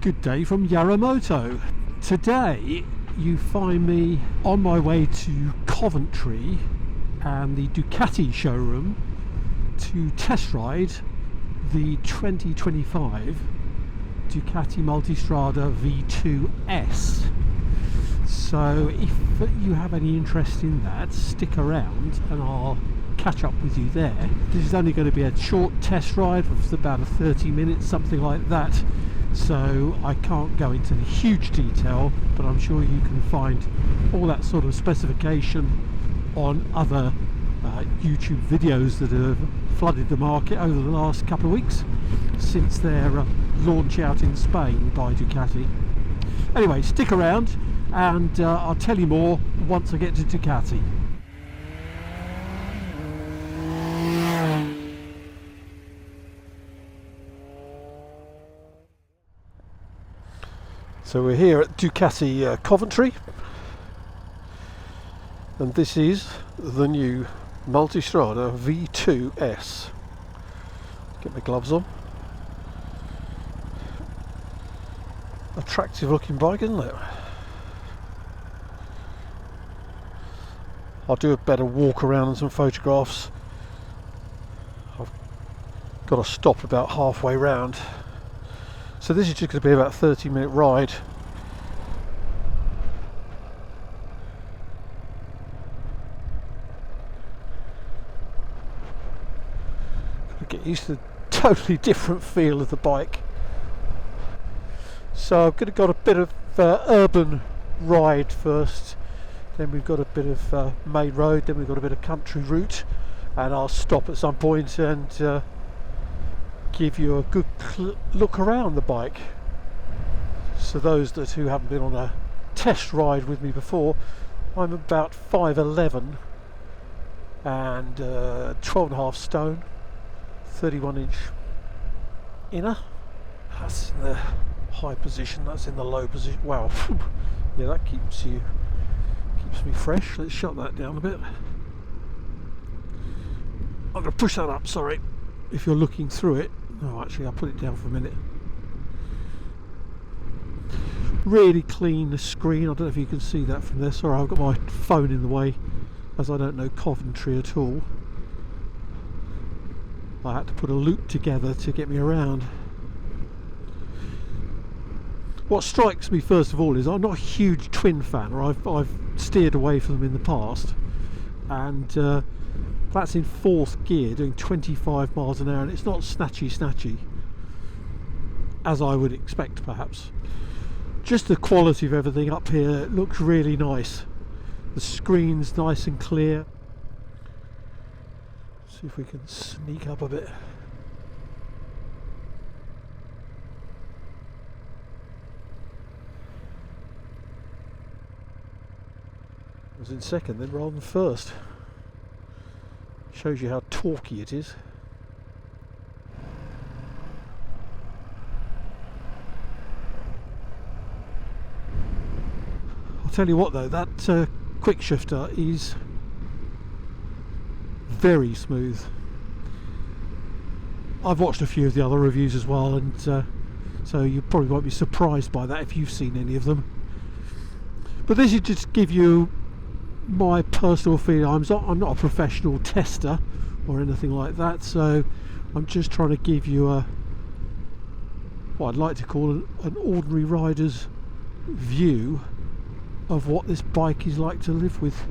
Good day from Yarro Moto. Today you find me on my way to Coventry and the Ducati showroom to test ride the 2025 Ducati Multistrada V2S. So if you have any interest in that, stick around and I'll catch up with you there. This is only going to be a short test ride of about 30 minutes, something like that. So I can't go into the huge detail, but I'm sure you can find all that sort of specification on other YouTube videos that have flooded the market over the last couple of weeks since their launch out in Spain by Ducati. Anyway, stick around and I'll tell you more once I get to Ducati. So we're here at Ducati Coventry, and this is the new Multistrada V2S. Get my gloves on. Attractive looking bike, isn't it? I'll do a better walk around and some photographs. I've got to stop about halfway round. So this is just going to be about a 30-minute ride. Get used to the totally different feel of the bike. So I've got a bit of urban ride first, then we've got a bit of main road, then we've got a bit of country route, and I'll stop at some point and give you a good look around the bike. So those who haven't been on a test ride with me before, I'm about 5'11" and 12.5 stone, 31-inch inner. That's in the high position, that's in the low position. Wow. Yeah, that keeps me fresh. Let's shut that down a bit. I'm going to push that up, sorry, if you're looking through it. No, actually I'll put it down for a minute. Really clean screen. I don't know if you can see that from there. Sorry, I've got my phone in the way as I don't know Coventry at all. I had to put a loop together to get me around. What strikes me first of all is I'm not a huge twin fan, or I've steered away from them in the past, and that's in 4th gear doing 25 miles an hour, and it's not snatchy as I would expect perhaps. Just the quality of everything up here looks really nice. The screen's nice and clear. See if we can sneak up a bit. I was in second then rather than first. Shows you how torquey it is. I'll tell you what though, that quick shifter is very smooth. I've watched a few of the other reviews as well, and so you probably won't be surprised by that if you've seen any of them. But this is just give you my personal feeling. I'm not a professional tester or anything like that, so I'm just trying to give you what I'd like to call an ordinary rider's view of what this bike is like to live with.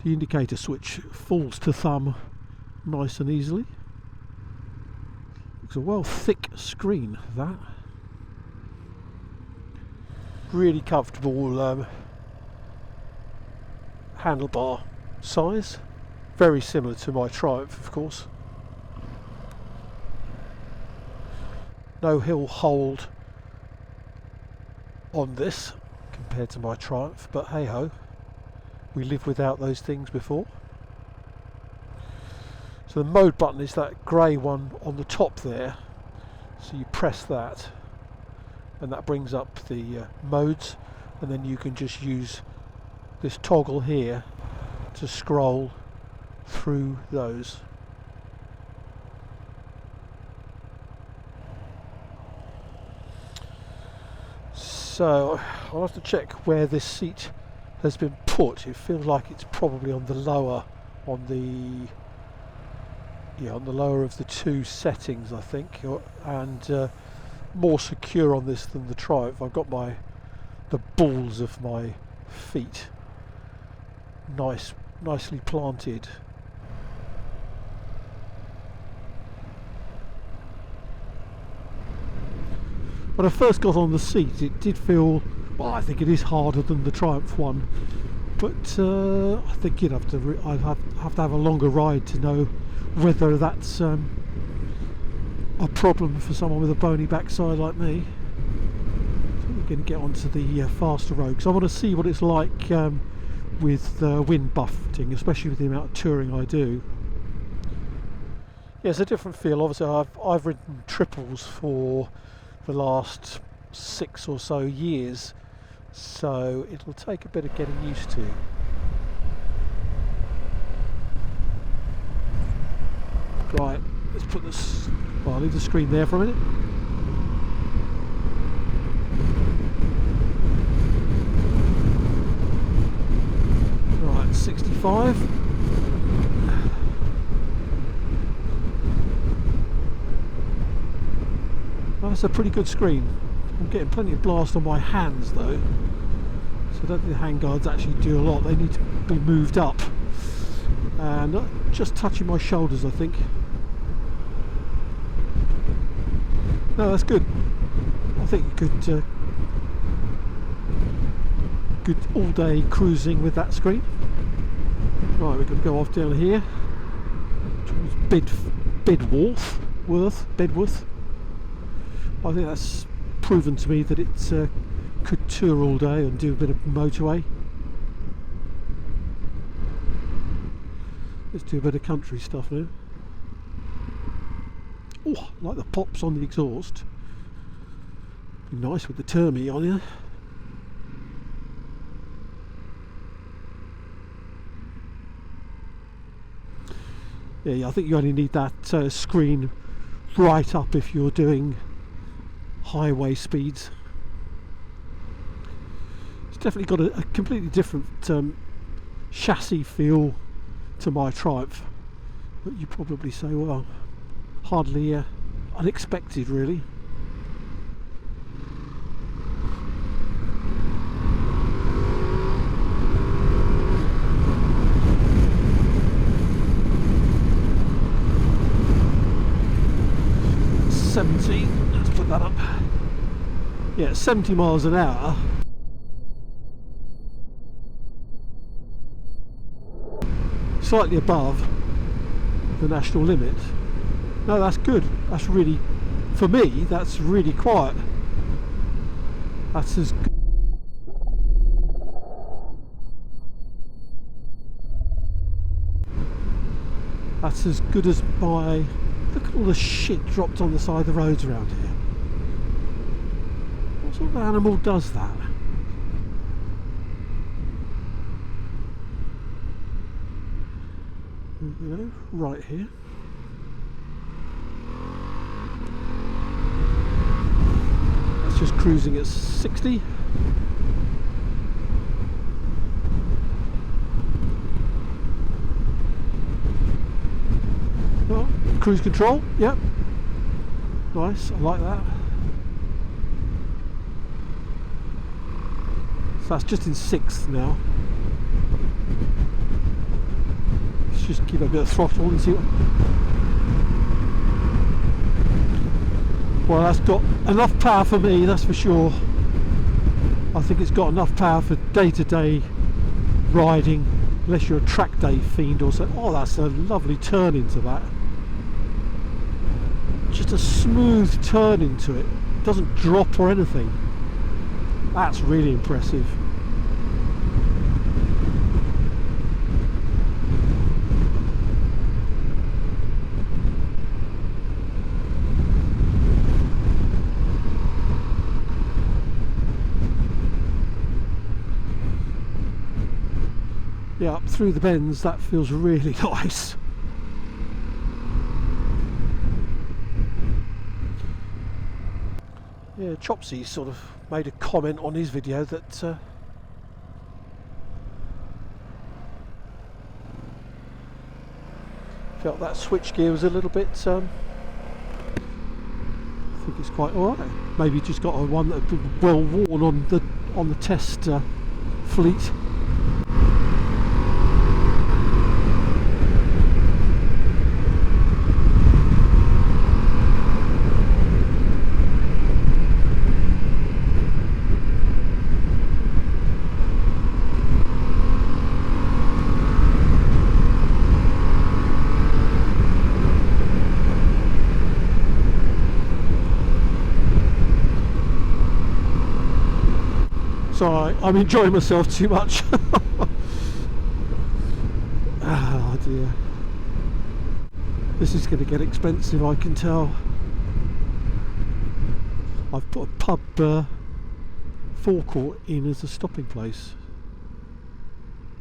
The indicator switch falls to thumb nice and easily. It's a well thick screen, that. Really comfortable handlebar size, very similar to my Triumph of course. No hill hold on this compared to my Triumph, but hey ho, we lived without those things before. So the mode button is that grey one on the top there, so you press that and that brings up the modes, and then you can just use this toggle here to scroll through those. So I'll have to check where this seat has been put. It feels like it's probably on the lower, on the lower of the two settings, I think, and more secure on this than the Triumph. I've got the balls of my feet nicely planted. When I first got on the seat, it did feel, well, I think it is harder than the Triumph one, but I think I'd have to have a longer ride to know whether that's a problem for someone with a bony backside like me. So we're going to get onto the faster road, because I want to see what it's like with wind buffeting, especially with the amount of touring I do. Yeah, it's a different feel. Obviously I've ridden triples for the last 6 or so years, so it'll take a bit of getting used to. Right, let's put this, well, I'll leave the screen there for a minute. Right, 65. That's a pretty good screen. I'm getting plenty of blast on my hands though, so I don't think the handguards actually do a lot. They need to be moved up, and just touching my shoulders, I think. No, that's good. I think you could good all day cruising with that screen. Right, we're going to go off down here towards Bedworth. I think that's proven to me that it could tour all day and do a bit of motorway. Let's do a bit of country stuff now. Oh, I like the pops on the exhaust. Be nice with the Termi on here. Yeah, I think you only need that screen right up if you're doing highway speeds. It's definitely got a completely different chassis feel to my Triumph, but you probably say, well, hardly unexpected really. Let's put that up. Yeah, 70 miles an hour. Slightly above the national limit. No, that's good. That's really, for me, that's really quiet. That's as good. That's as good as my... Look at all the shit dropped on the side of the roads around here. What sort of animal does that? There we go, right here. That's just cruising at 60. Oh, cruise control, yep. Nice, I like that. So that's just in 6th now. Let's just give it a bit of throttle and see what... Well, that's got enough power for me, that's for sure. I think it's got enough power for day-to-day riding, unless you're a track day fiend or so. Oh, that's a lovely turn into that. Just a smooth turn into it. Doesn't drop or anything. That's really impressive. Yeah, up through the bends, that feels really nice. Yeah, Chopsy sort of made a comment on his video that felt that switch gear was a little bit. I think it's quite all right. Maybe just got a one that well worn on the test fleet. Sorry, I'm enjoying myself too much. Oh dear. This is going to get expensive, I can tell. I've put a pub forecourt in as a stopping place.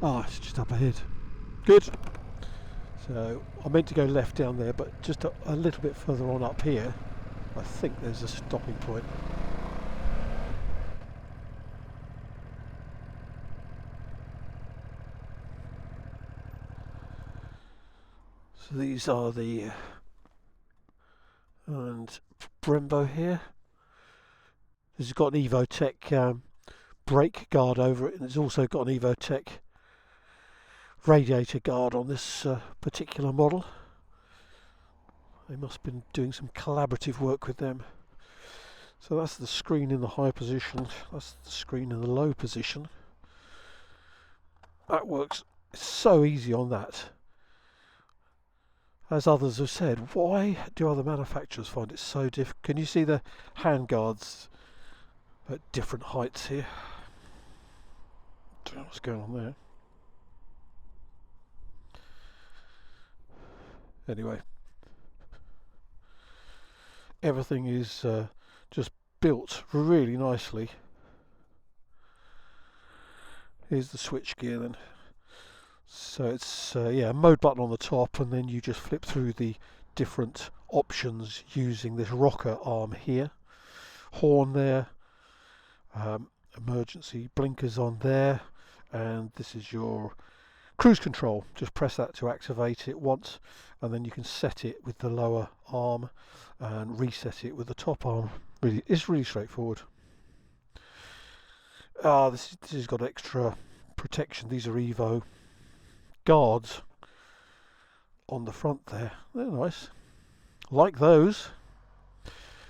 Ah, it's just up ahead. Good. So I meant to go left down there, but just a little bit further on up here, I think there's a stopping point. So these are the and Brembo here. This has got an Evotech brake guard over it, and it's also got an Evotech radiator guard on this particular model. They must have been doing some collaborative work with them. So that's the screen in the high position, that's the screen in the low position. That works so easy on that. As others have said, why do other manufacturers find it so difficult? Can you see the hand guards at different heights here? Don't know what's going on there. Anyway, everything is just built really nicely. Here's the switch gear then. So it's yeah, a mode button on the top, and then you just flip through the different options using this rocker arm here. Horn there, emergency blinkers on there, and this is your cruise control. Just press that to activate it once, and then you can set it with the lower arm and reset it with the top arm. It's really straightforward. This has got extra protection. These are Evo guards on the front there. They're nice. Like those.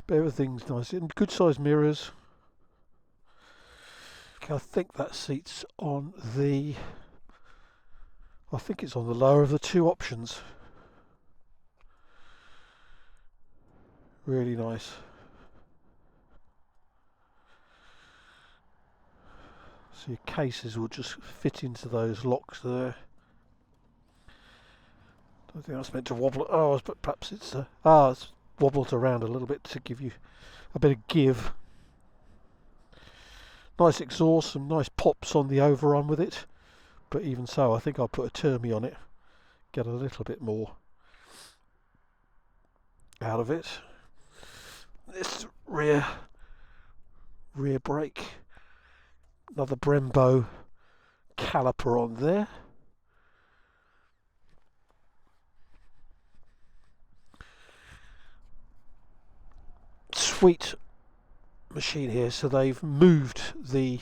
But everything's nice. And good sized mirrors. I think that seat's on the... I think it's on the lower of the two options. Really nice. So your cases will just fit into those locks there. I think that's meant to wobble. Oh, but perhaps it's it's wobbled around a little bit to give you a bit of give. Nice exhaust, some nice pops on the overrun with it. But even so, I think I'll put a Termi on it. Get a little bit more out of it. This rear brake. Another Brembo caliper on there. Sweet machine here. So they've moved the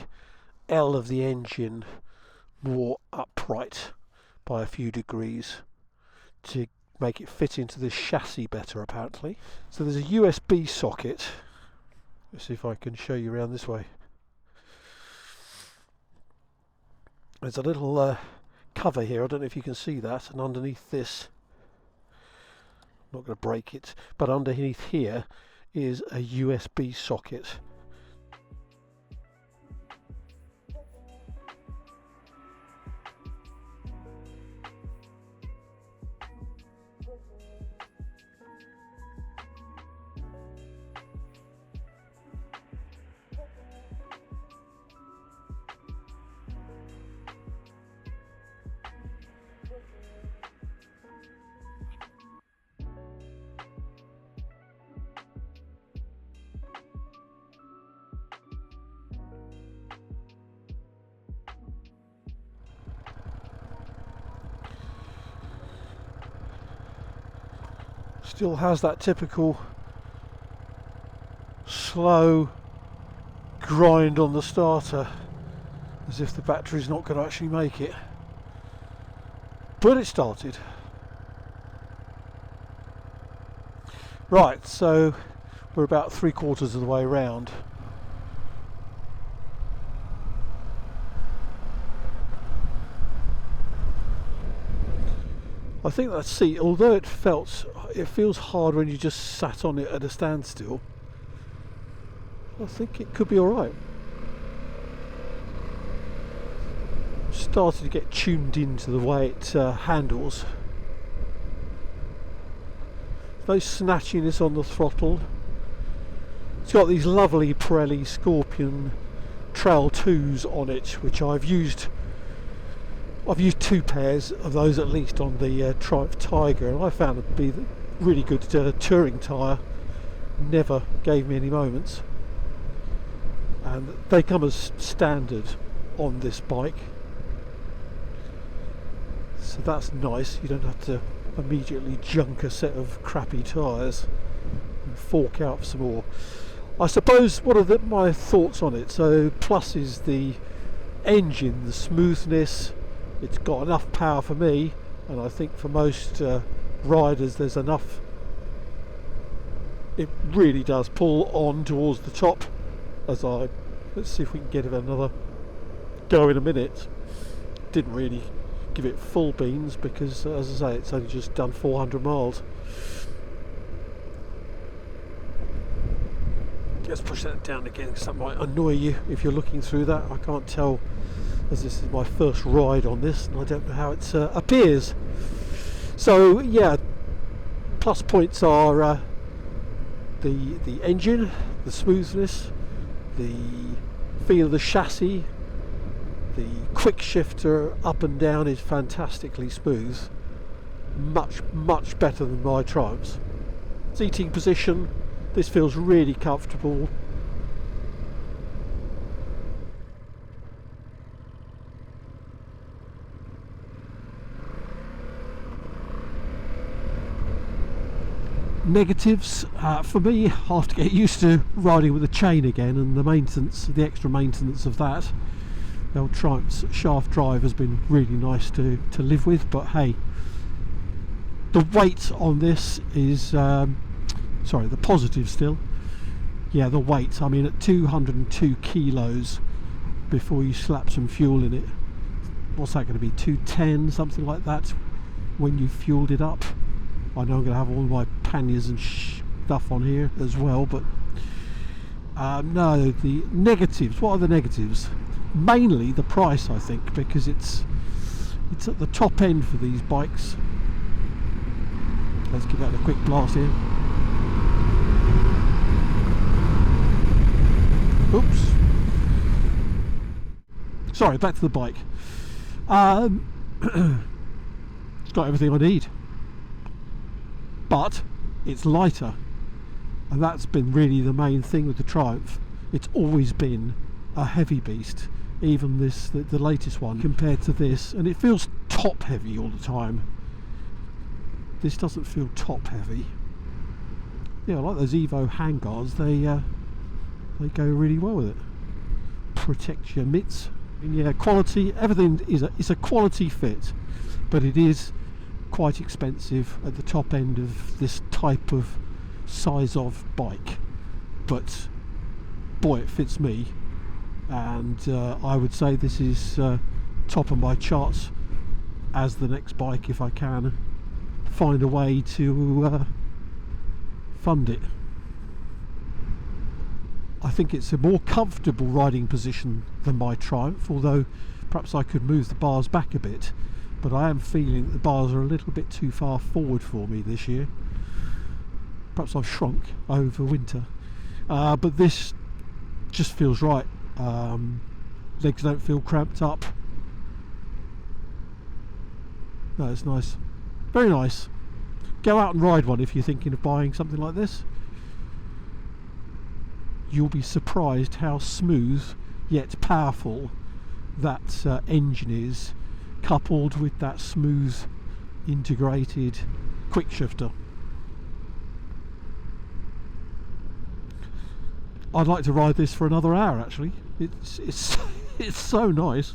L of the engine more upright by a few degrees to make it fit into this chassis better, apparently. So there's a USB socket. Let's see if I can show you around this way. There's a little cover here. I don't know if you can see that, and underneath this, I'm not going to break it, but underneath here is a USB socket. Still has that typical slow grind on the starter, as if the battery's not going to actually make it. But it started. Right, so we're about 3/4 of the way round. I think that seat, although it feels hard when you just sat on it at a standstill, I think it could be alright. Started to get tuned into the way it handles. No snatchiness on the throttle. It's got these lovely Pirelli Scorpion Trail 2s on it, which I've used 2 pairs of those at least on the Triumph Tiger, and I found it to be a really good touring tyre. Never gave me any moments, and they come as standard on this bike, so that's nice. You don't have to immediately junk a set of crappy tyres and fork out for some more. I suppose what are my thoughts on it? So plus is the engine, the smoothness. It's got enough power for me, and I think for most riders there's enough. It really does pull on towards the top. Let's see if we can get it another go in a minute. Didn't really give it full beans because, as I say, it's only just done 400 miles. Let's push that down again because that might annoy you if you're looking through that. I can't tell, as this is my first ride on this and I don't know how it appears. So yeah, plus points are the engine, the smoothness, the feel of the chassis. The quick shifter up and down is fantastically smooth, much better than my Triumphs. Seating position, this feels really comfortable. Negatives for me, I have to get used to riding with a chain again, and the maintenance, the extra maintenance of that. The old Triumph's shaft drive has been really nice to live with, but hey, the weight on this is sorry, the positive still. Yeah, the weight, I mean, at 202 kilos before you slap some fuel in it, what's that going to be, 210, something like that, when you fueled it up. I know I'm going to have all my panniers and stuff on here as well, but no, the negatives, what are the negatives? Mainly the price, I think, because it's at the top end for these bikes. Let's give that a quick blast here. Oops. Sorry, back to the bike. It's got everything I need, but it's lighter, and that's been really the main thing with the Triumph. It's always been a heavy beast, even the latest one compared to this, and it feels top heavy all the time. This doesn't feel top heavy. Yeah, I like those Evo handguards. They go really well with it. Protect your mitts. And yeah, quality. Everything is a quality fit, but it is quite expensive at the top end of this type of size of bike. But boy, it fits me. And I would say this is top of my charts as the next bike if I can find a way to fund it. I think it's a more comfortable riding position than my Triumph, although perhaps I could move the bars back a bit, but I am feeling that the bars are a little bit too far forward for me this year. Perhaps I've shrunk over winter, but this just feels right. Legs don't feel cramped up. No, it's nice, very nice. Go out and ride one if you're thinking of buying something like this. You'll be surprised how smooth yet powerful that engine is, coupled with that smooth integrated quick shifter. I'd like to ride this for another hour actually. It's it's so nice.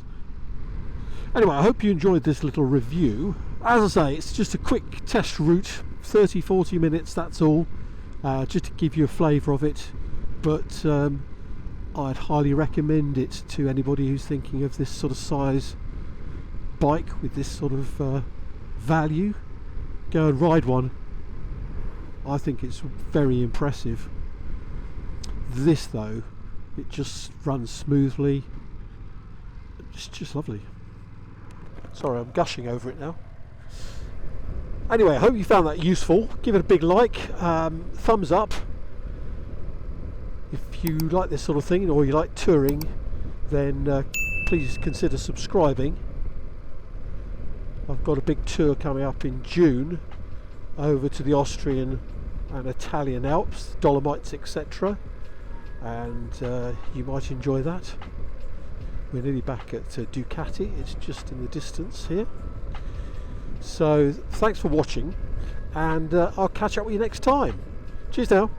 Anyway, I hope you enjoyed this little review. As I say, it's just a quick test route, 30-40 minutes, that's all, just to give you a flavour of it. But I'd highly recommend it to anybody who's thinking of this sort of size bike with this sort of value. Go and ride one. I think it's very impressive. This though, it just runs smoothly. It's just lovely. Sorry, I'm gushing over it now. Anyway, I hope you found that useful. Give it a big like, thumbs up if you like this sort of thing, or you like touring. Then please consider subscribing. I've got a big tour coming up in June over to the Austrian and Italian Alps, Dolomites, etc., and you might enjoy that. We're nearly back at Ducati, it's just in the distance here. So thanks for watching, and I'll catch up with you next time. Cheers now.